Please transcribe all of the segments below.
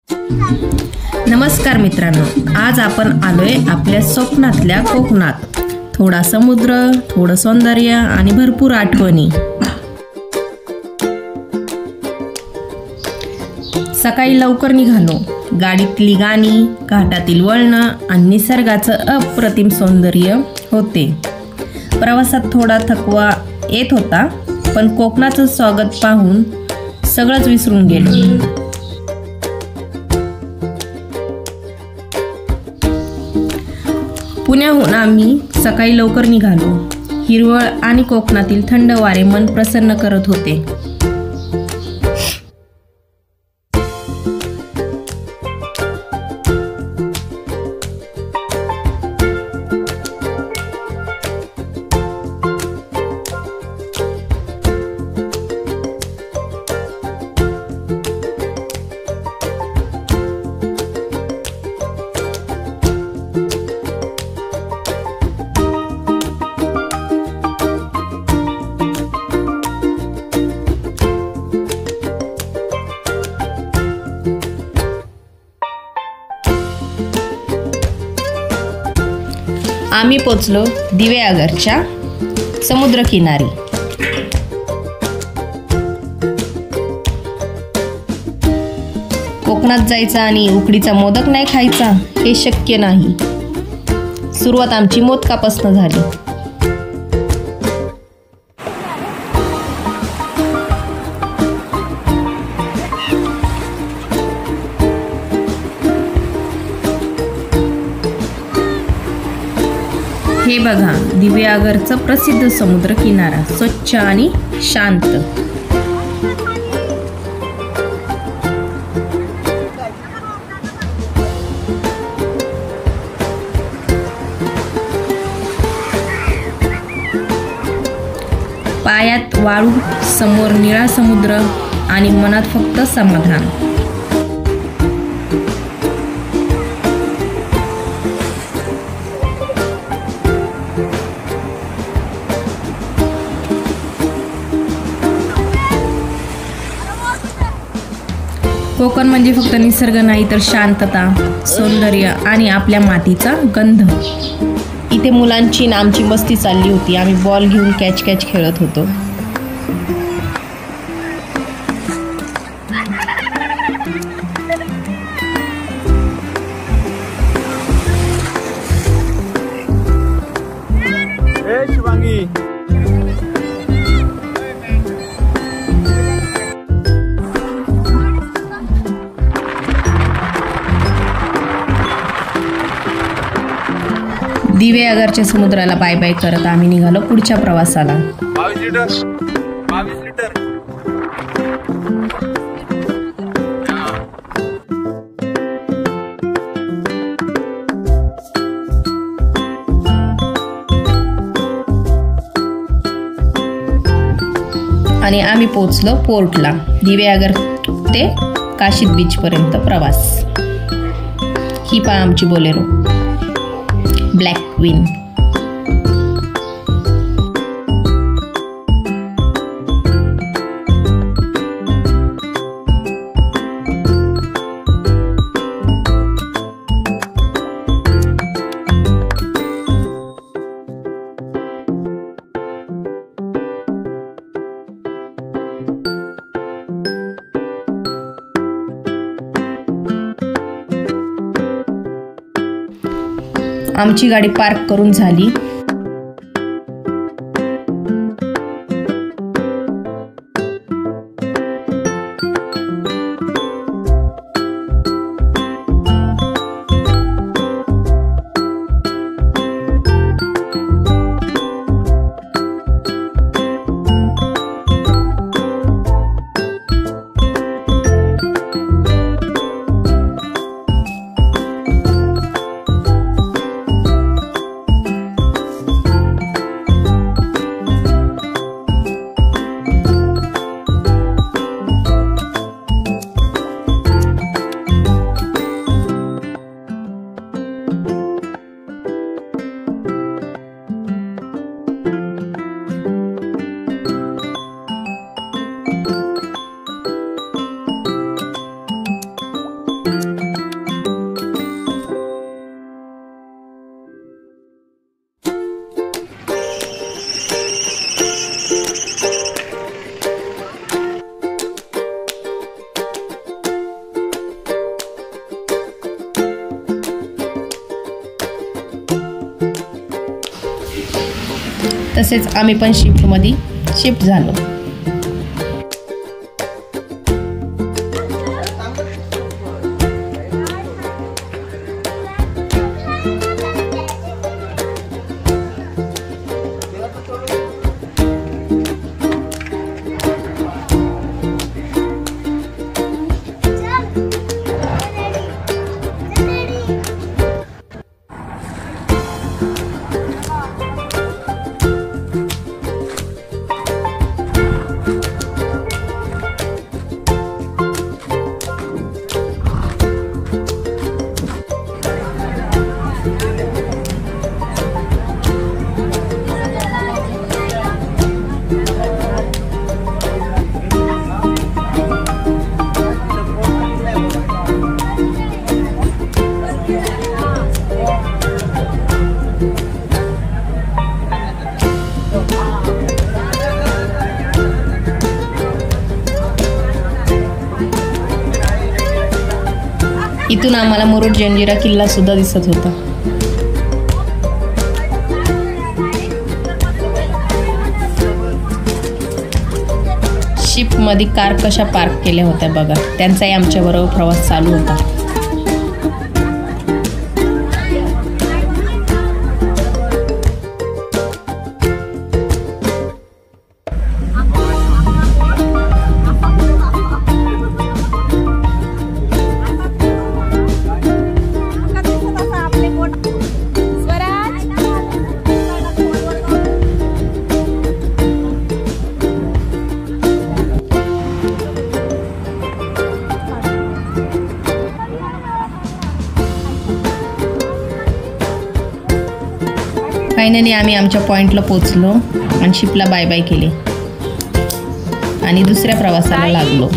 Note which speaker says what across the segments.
Speaker 1: नमस्कार मित्रांनो, आज आपण आलोय आपल्या स्वप्नातल्या कोकणात. थोडा समुद्र, थोडं सौंदर्य आणि भरपूर आठवणी. सकाळी लवकर निघालो. गाडीतली गाणी, घाटातील वळणं आणि निसर्गाचं अप्रतिम सौंदर्य होते. प्रवासात थोडा थकवा येत होता, पण कोकणाचं स्वागत पाहून सगळंच विसरून गेलो. पुण्याहून आम्ही सकाळी लवकर निघालो. हिरवळ आणि कोकणातील थंड वारे मन प्रसन्न करत होते. आम्ही पोचलो दिवेआगरच्या समुद्रकिनारी. कोकणात जायचा आणि उकडीचा मोदक नाही खायचा हे शक्य नाही. सुरुवात आमची मोदकापासून झाली. हे बघा, दिवेआगरचं प्रसिद्ध समुद्र किनारा, स्वच्छ आणि शांत. पायात वाळू, समोर निळा समुद्र आणि मनात फक्त समाधान. कोकण म्हणजे फक्त निसर्ग नाही, तर शांतता, सौंदर्य आणि आपल्या मातीचा गंध. इथे मुलांची ना आमची मस्ती चालली होती. आम्ही बॉल घेऊन कॅच खेळत होतो. दिवेआगरच्या समुद्राला बाय बाय करत आम्ही निघालो पुढच्या प्रवासाला.
Speaker 2: 22 लिटर.
Speaker 1: आणि आम्ही पोहोचलो पोर्टला. दिवेआगर ते काशीद बीच पर्यंत प्रवास. ही पहा आमची बोलेरो ब्लॅक क्वीन. आमची गाडी पार्क करून झाली. तसेच आम्ही पण शिफ्टमध्ये शिफ्ट झालो. इथून आम्हाला मुरुड जंजिरा किल्ला सुद्धा दिसत होता. शिपमध्ये कार कशा पार्क केल्या होत्या बघा. त्यांचाही आमच्याबरोबर प्रवास चालू होता. फायनली आम्ही आमच्या पॉइंटला पोचलो आणि शिपला बाय बाय केले आणि दुसऱ्या प्रवासाला लागलो.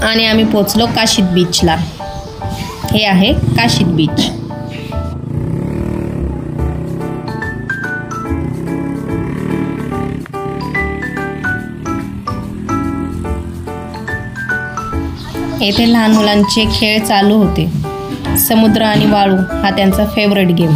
Speaker 1: आणि आम्ही पोचलो काशीद बीचला. हे आहे काशीद बीच. येथे लहान मुलांचे खेळ चालू होते. समुद्र आणि वाळू हा त्यांचा फेवरेट गेम.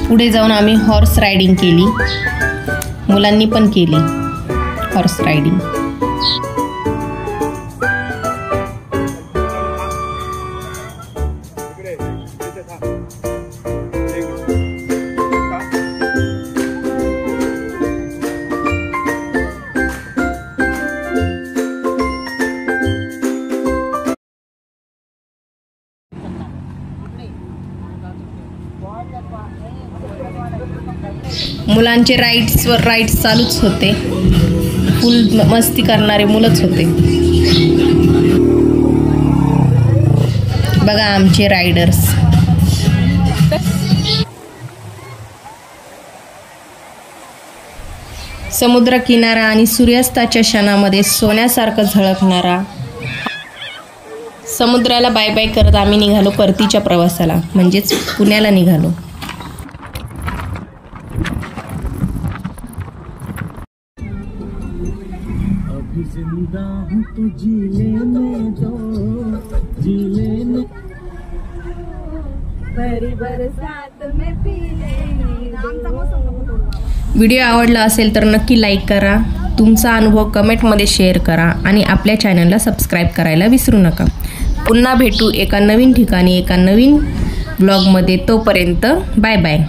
Speaker 1: पुढे जाऊन आम्ही हॉर्स रायडिंग केली. मुलांनी पण केली हॉर्स रायडिंग. मुलांचे राईड्स चालूच होते. फुल मस्ती करणारे मुलंच होते. बघा आमचे रायडर्स. समुद्र किनारा आणि सूर्यास्ताच्या क्षणामध्ये सोन्यासारखं झळकणारा. समुद्राला बाय बाय करत आम्ही निघालो परतीच्या प्रवासाला, म्हणजेच पुण्याला निघालो. व्हिडिओ आवडला असेल तर नक्की लाईक करा. तुमचा अनुभव कमेंटमध्ये शेअर करा आणि आपल्या चॅनलला सबस्क्राईब करायला विसरू नका. पुन्हा भेटू एका नवीन ठिकाणी एका नवीन ब्लॉगमध्ये. तोपर्यंत बाय बाय.